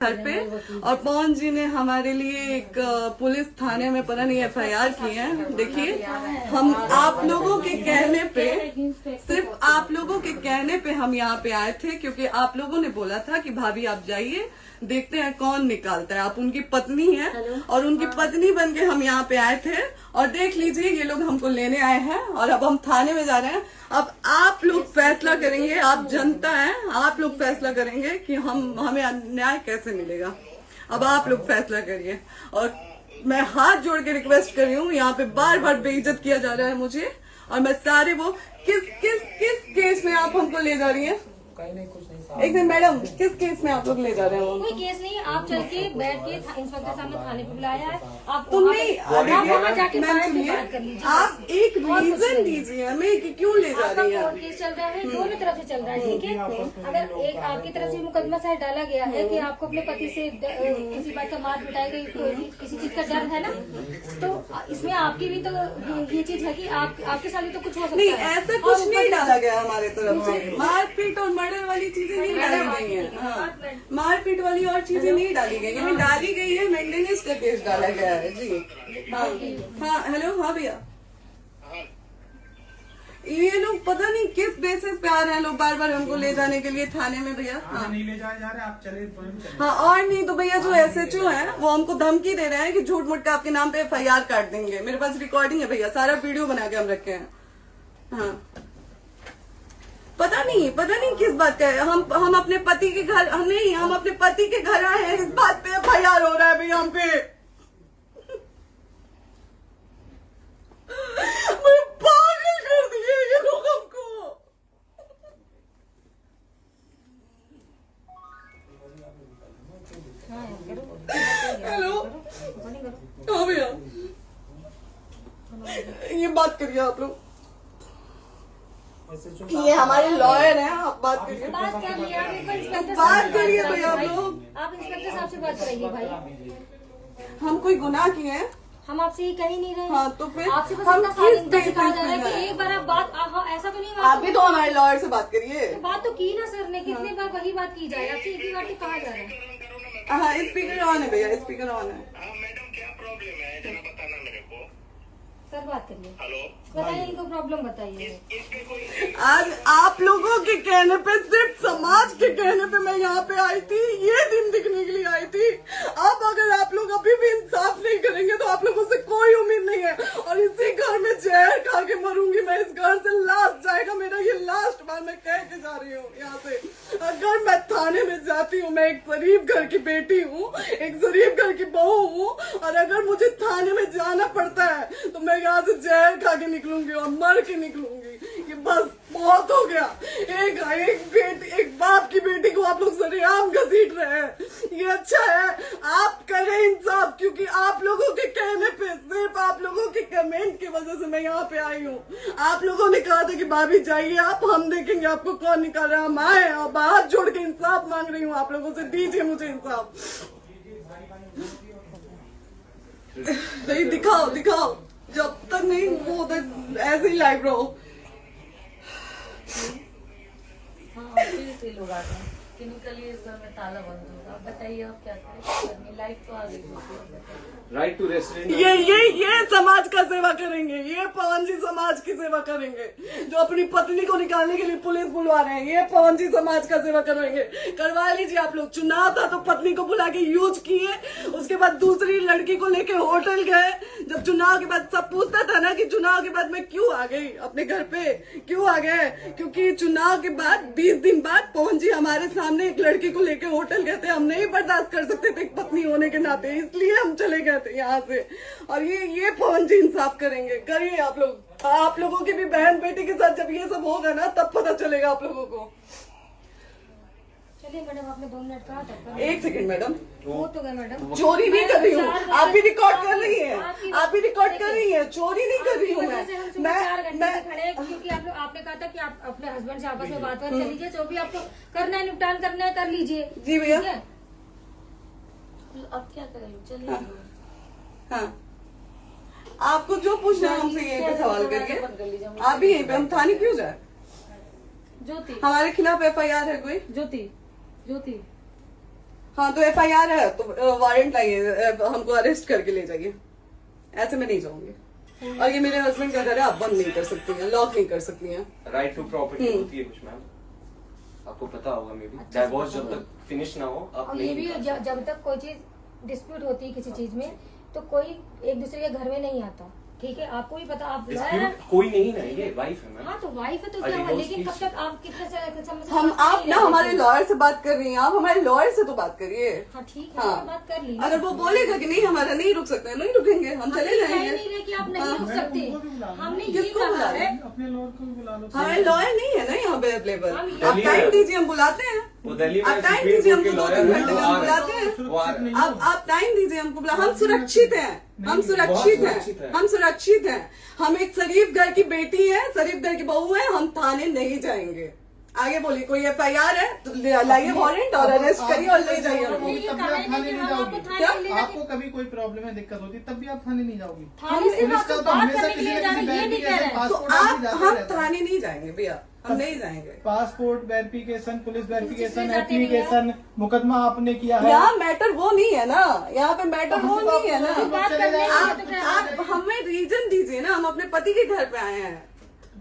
घर पे। और पवन जी ने हमारे लिए एक पुलिस थाने में पता नहीं FIR की है। देखिए, हम आप लोगों के कहने पे, सिर्फ आप लोगों के कहने पे हम यहाँ पे आए थे, क्योंकि आप लोगों ने बोला था कि भाभी आप जाइए, देखते हैं कौन निकालता है। आप उनकी पत्नी हैं और उनकी पत्नी बन के हम यहाँ पे आए थे। और देख लीजिए, ये लोग हमको लेने आए हैं और अब हम थाने में जा रहे हैं। अब आप लोग फैसला करेंगे, आप जनता हैं, आप लोग फैसला करेंगे कि हमें न्याय कैसे मिलेगा। अब आप लोग फैसला करिए। और मैं हाथ जोड़ के रिक्वेस्ट कर रही हूँ, यहाँ पे बार बार बेइज्जत किया जा रहा है मुझे। और मैं सारे वो किस केस में आप हमको ले जा रही हैं? एक दिन मैडम, किस केस में आप लोग ले जा रहे हो? कोई केस नहीं, आप चल के बैठ के इंस्पेक्टर साहब ने थाने पे बुलाया है। आप तुमने जाके बात कर लीजिए। आप एक रीजन दीजिए हमें कि क्यों ले जा रही है। कोर्ट केस चल रहा है, दोनों तरफ से चल रहा है, ठीक है। अगर एक आपकी तरफ से मुकदमा शायद डाला गया है कि आपको अपने पति से किसी बात का मार पिटाई गई, किसी चीज का डर है ना, तो इसमें आपकी भी तो ये चीज है कि आपके साथ भी तो कुछ हो सकता है। नहीं, ऐसा कुछ नहीं डाला गया हमारे तरफ से। मारपीट और मर्डर वाली चीजें नहीं डाली गई है। हाँ, मारपीट वाली और चीजें नहीं डाली गई है। डाली गई है मेंटेनेंस का केस डाला गया है जी। हाँ हेलो, हाँ भैया, ये लोग पता नहीं किस बेसिस पे आ रहे हैं लोग बार बार हमको ले जाने के लिए थाने में भैया। हाँ, नहीं ले जाए जा रहे, आप चले। हाँ, और नहीं तो भैया जो SHO है वो हमको धमकी दे रहे हैं कि झूठ मूठ का आपके नाम पे FIR काट देंगे। मेरे पास रिकॉर्डिंग है भैया, सारा वीडियो बना के हम रखे हैं। हाँ, पता नहीं किस बात का है। हम अपने पति के घर, नहीं, हम अपने पति के घर आए हैं, इस बात पे FIR हो रहा है भैया हम पे। पागल कर दिए ये लोग हमको। हेलो, हाँ भैया, ये बात करिए आप लोग। ये हमारे लॉयर हैं, आप बात करिए। बात कर लिया, बात करिए भैया आप लोग। आप इंस्पेक्टर साहब से बात कराइए भाई। हम कोई गुनाह किए हैं? हम आपसे ये कह ही नहीं रहे। हाँ, तो फिर आपसे बस हम इतना सिखाया किस बेसिस जा रहा है पे कि एक बार आप बात, ऐसा तो नहीं आप भी तो हमारे लॉयर से बात करिए। बात तो की ना सर ने, कितने बार वही बात की जाए, आपसे एक ही बार तो कहा जा रहा है। हाँ, स्पीकर ऑन है भैया, स्पीकर ऑन है। मैडम क्या प्रॉब्लम है जरा बताना मेरे को। सर बात करिए। हेलो, बताइए, इनको प्रॉब्लम बताइए। इसके कोई आज आप लोगों के कहने पे, सिर्फ समाज के कहने पे मैं यहाँ पे आई थी, ये दिन दिखने के लिए आई थी। अब अगर आप लोग अभी भी इंसाफ नहीं करेंगे तो आप लोगों से कोई उम्मीद नहीं है। और इसी घर में जहर खा के मरूंगी मैं। इस घर से लास्ट जाएगा मेरा, ये लास्ट बार मैं कह के जा रही हूँ यहाँ से। अगर मैं थाने में जाती हूँ, मैं एक शरीफ घर की बेटी हूँ, एक शरीफ घर की बहू हूँ, और अगर मुझे थाने में जाना पड़ता है तो मैं यहाँ से जहर खा के निकलूंगी और मर के निकलूंगी। ये बस बहुत हो गया। एक बाप की बेटी को आप लोग सरेआम घसीट रहे हैं, ये अच्छा है? आप करें इंसाफ, क्योंकि आप लोगों के कहने पे, सिर्फ आप लोगों के कमेंट की वजह से मैं यहाँ पे आई हूँ। आप लोगों ने कहा था कि भाभी जाइए आप, हम देखेंगे आपको कौन निकाल रहा है। हम आए और हाथ जोड़ के इंसाफ मांग रही हूँ आप लोगों से, दीजिए मुझे इंसाफ। नहीं, दिखाओ, जब तक नहीं वो उधर ऐसे ही लाइव रहो। हाँ, फिर से लोग आते हैं कि निकलिए, इस घर में ताला बंद होगा। आप बताइए आप क्या करें? लाइफ तो आ गई। Right to resident. ये समाज का सेवा करेंगे, ये पवन जी समाज की सेवा करेंगे। जो अपनी पत्नी को निकालने के लिए पुलिस बुलवा रहे हैं, ये पवन जी समाज का सेवा करेंगे। करवा लीजिए आप लोग। चुनाव था तो पत्नी को बुला के यूज किए, उसके बाद दूसरी लड़की को लेके होटल गए। जब चुनाव के बाद सब पूछता था ना कि चुनाव के बाद मैं क्यों आ गई अपने घर पे, क्यों आ गए, क्योंकि चुनाव के बाद 20 दिन बाद पवन जी हमारे सामने एक लड़की को लेके होटल गए थे। हम नहीं बर्दाश्त कर सकते थे पत्नी होने के नाते, इसलिए हम चले गए थे यहाँ से। और ये पवन जी इंसाफ करेंगे। करिए आप लोग। आप लोगों की भी बहन बेटी के साथ जब ये सब होगा ना, तब पता चलेगा आप लोगों को। चलिए मैडम, आपने 2 मिनट कहा था। एक सेकंड मैडम, वो तो गए मैडम। चोरी नहीं कर रही हूँ, आप भी रिकॉर्ड कर रही हैं, आप भी रिकॉर्ड कर रही हैं। चोरी नहीं कर रही हूँ मैं। 4 घंटे से खड़े हैं, क्योंकि आप लोग, आपने कहा था कि आप अपने हस्बैंड से आपस में बात कर लीजिए, जो भी आपको करना है, निपटान करना है, कर लीजिए। जी भैया। अब क्या करें? चलिए। हाँ, आपको जो पूछना है हमसे यहीं पे सवाल करिए। आप भी यहीं पे, हम थाने क्यों जाए? ज्योति, हमारे खिलाफ FIR है कोई? ज्योति, हाँ तो FIR है तो वारंट लाइए, हमको अरेस्ट करके ले जाइए। ऐसे मैं नहीं जाऊंगी। और ये मेरे हस्बैंड का घर है, आप बंद नहीं कर सकती हैं, लॉक नहीं कर सकती हैं। राइट टू प्रॉपर्टी होती है कुछ मैम, आपको पता होगा मे बी। डाइवोर्स जब तक फिनिश ना हो आप और ये नहीं भी निकाल सकते। जब तक कोई चीज डिस्प्यूट होती है किसी चीज में तो कोई एक दूसरे के घर में नहीं आता, ठीक है? आपको भी पता, आप Dispute कोई नहीं ना, ये वाइफ है मैम। हाँ तो वाइफ है तो और क्या हुआ, divorce लेकिन कब case तक आप कितने से हम आप ना हमारे लॉयर से बात कर रही हैं, आप हमारे लॉयर से तो बात करिए। हाँ ठीक है, हाँ। तो बात कर ली। अगर वो बोलेगा कि नहीं हमारा नहीं रुक सकते, नहीं रुकेंगे, हम चले कह जाएंगे। नहीं रहे कि आप नहीं रुक सकते, हमने ये किसको बुला कहा रहे है। हैं? अपने लॉयर को भी बुला लो। हमारे लॉयर नहीं है ना यहाँ पे अवेलेबल। हम आप दिल्ली टाइम में- दीजिए, हम बुलाते हैं। वो दिल्ली में आप टाइम सुप्रीम दीजिए कोर्ट के हमको, 2 लॉयर घंटे हैं, में वो हम आ बुलाते रहे हैं। हैं। वो आ रहे हैं। आप टाइम दीजिए हमको, हम सुरक्षित हैं, हम सुरक्षित सुरक्षित हैं, हैं। हम सुरक्षित हैं। हम एक शरीफ घर की बेटी है, शरीफ घर की बहू है, हम थाने नहीं जाएंगे। आगे बोलिए, कोई FIR है तो लाइए वारंट और अरेस्ट करिए और ले जाइए हमको। तभी आप थाने नहीं जाओगी। क्या? आपको कभी कोई प्रॉब्लम है, दिक्कत होती, तब भी आप थाने नहीं जाओगी। थाने से पुलिस का तो बात हमेशा करने के किसी लिए न जाना, किसी ये नहीं कह रहे हैं। तो पासपोर्ट आप ऑफिस जाते हम रहते हैं। थाने नहीं जाएंगे भैया, हम नहीं जाएंगे। पासपोर्ट वेरिफिकेशन, पुलिस वेरिफिकेशन, जाते नहीं है। एप्लीकेशन, मुकदमा आपने किया है। यहाँ मैटर वो नहीं है ना, यहाँ पे मैटर वो नहीं है ना। बात करने के लिए तो क्या आप हमें रीजन दीजिए ना, हम अपने पति के घर पे आए हैं।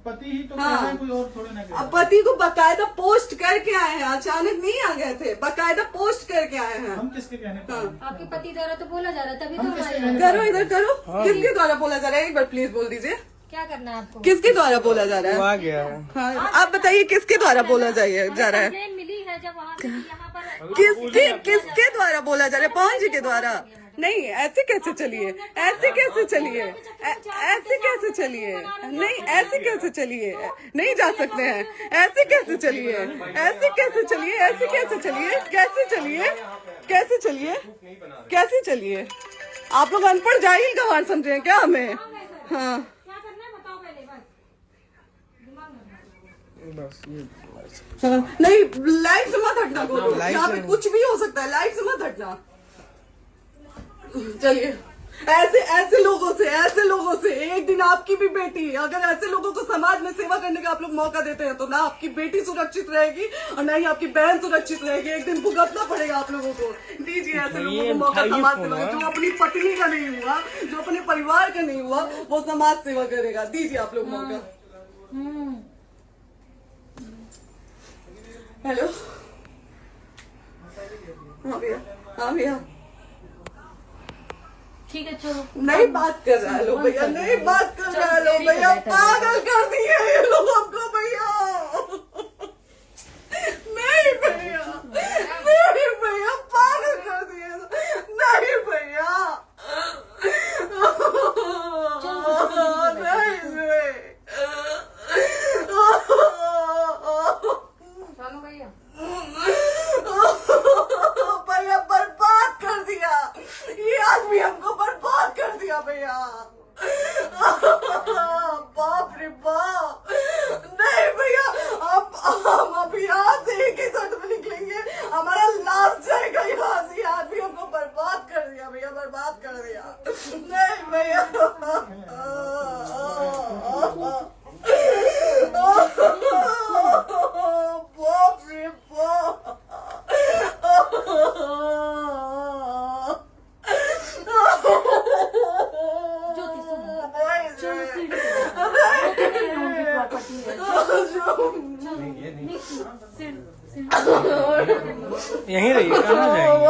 पति ही तो हाँ। कह रहे हैं, कोई और थोड़े ना कह रहे अब हैं। पति को बकायदा पोस्ट करके आए हैं, अचानक नहीं आ गए थे, बकायदा पोस्ट करके आए हैं। हम किसके कहने पर आए? आपके पति द्वारा तो बोला जा रहा है, तभी तो हम किसके हमारे कहने करो इधर करो, किसके द्वारा बोला जा रहा है, एक बार प्लीज बोल दीजिए, क्या करना है आपको? किसके द्वारा बोला जा रहा है? आ गया है। हाँ, आप बताइए किसके द्वारा बोला जा रहा है? कंप्लेन मिली है जब वहाँ से यहाँ पर किसके द्वारा बोला जा रहा है? पवन जी के द्वारा? नहीं, ऐसे कैसे चलिए, ऐसे कैसे चलिए, ऐसे कैसे चलिए, नहीं ऐसे कैसे चलिए, नहीं जा सकते हैं, ऐसे कैसे चलिए, ऐसे कैसे चलिए, ऐसे कैसे चलिए, कैसे चलिए, कैसे चलिए, कैसे चलिए? आप लोग अनपढ़ जाहिल गंवार समझे हैं क्या हमें? हाँ क्या करना है बताओ पहले, बस दिमाग में बस ये हाँ, नहीं लाइफ से मत हटना, बोलो यहाँ पे कुछ भी हो सकता है, लाइफ से मत हटना। चलिए, ऐसे लोगों से एक दिन आपकी भी बेटी, अगर ऐसे लोगों को समाज में सेवा करने का आप लोग मौका देते हैं तो ना आपकी बेटी सुरक्षित रहेगी और ना ही आपकी बहन सुरक्षित रहेगी। एक दिन भुगतना पड़ेगा आप लोगों को। दीजिए ऐसे लोगों को मौका समाज सेवा का, जो अपनी पत्नी का नहीं हुआ, जो अपने परिवार का नहीं हुआ, वो समाज सेवा करेगा। दीजिए आप लोग मौका। हेलो, हाँ भैया, हाँ भैया, ठीक है चलो। नहीं बात कर रहा है लोग भैया, नहीं बात कर रहा है लोग भैया, पागल कर दिए ये लोग हमको भैया। नहीं भैया, नहीं भैया, पागल कर दिए, नहीं भैया, नहीं चलो भैया, भैया बर्बाद कर दिया ये आदमी, हमको बर्बाद कर दिया भैया। बाप रे बाप, नहीं भैया, हम अभी यहाँ से एक ही शर्त में निकलेंगे, हमारा लास्ट जाएगा यहाँ से। ये आदमी हमको बर्बाद कर दिया भैया, बर्बाद कर दिया। नहीं भैया, बाप रे बाप, ज्योति सुनो, यहीं रहिए, कहाँ जाएंगे?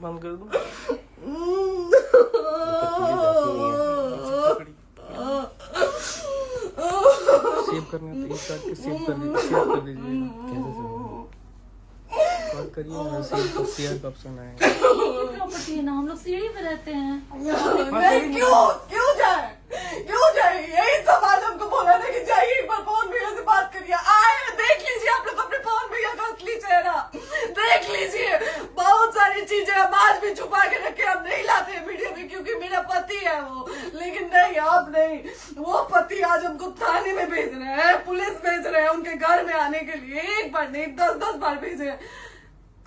बंद कर दो। सेव करना तो इस काट के सेव कर दीजिए। बात करिए, सेव शेयर का ऑप्शन आएगा। प्रॉपर्टी है ना, हम लोग सीढ़ी पे रहते हैं। नहीं, क्यों जाए? यही सवाल हमको बोला था कि जाइए एक बार पवन भैया से बात करिए। आए, देख लीजिए आप लोग अपने पवन भैया का असली चेहरा, देख लीजिए। बहुत सारी चीजें हम आज भी छुपा के रखे, हम नहीं लाते हैं मीडिया में क्योंकि मेरा पति है वो, लेकिन नहीं, अब नहीं। वो पति आज हमको थाने में भेज रहे हैं, पुलिस भेज रहे हैं उनके घर में आने के लिए, एक बार नहीं 10-10 बार भेजे।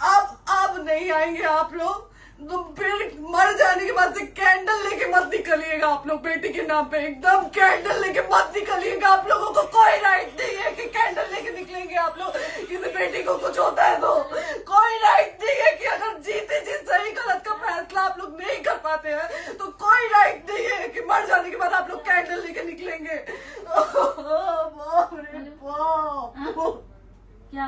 अब नहीं आएंगे आप लोग, तो फिर मर जाने के बाद से कैंडल लेके मत निकलिएगा आप लोग बेटी के नाम पे, एकदम कैंडल लेके मत निकलिएगा। आप लोगों को कोई राइट नहीं है कि कैंडल लेके निकलेंगे आप लोग। किसी बेटी को कुछ होता है तो कोई राइट नहीं है कि अगर जीते जी सही गलत का फैसला आप लोग नहीं कर पाते हैं तो कोई राइट नहीं है कि मर जाने के बाद आप लोग कैंडल लेके निकलेंगे। बाप रे बाप। क्या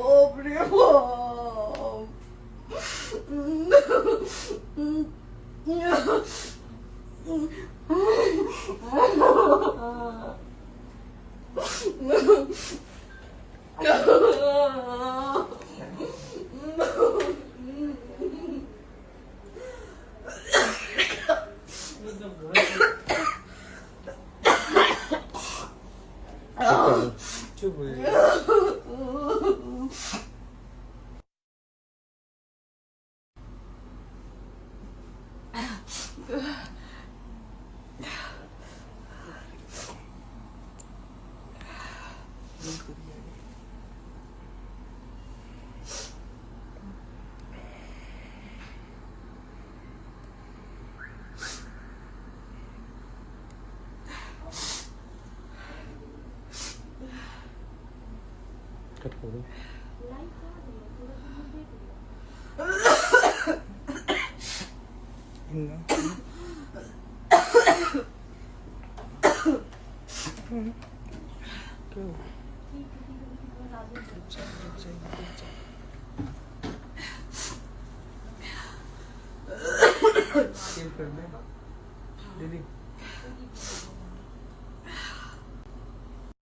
बाप रे चुप हो जाइए। कट कर दो। सेव कर दे दीदी।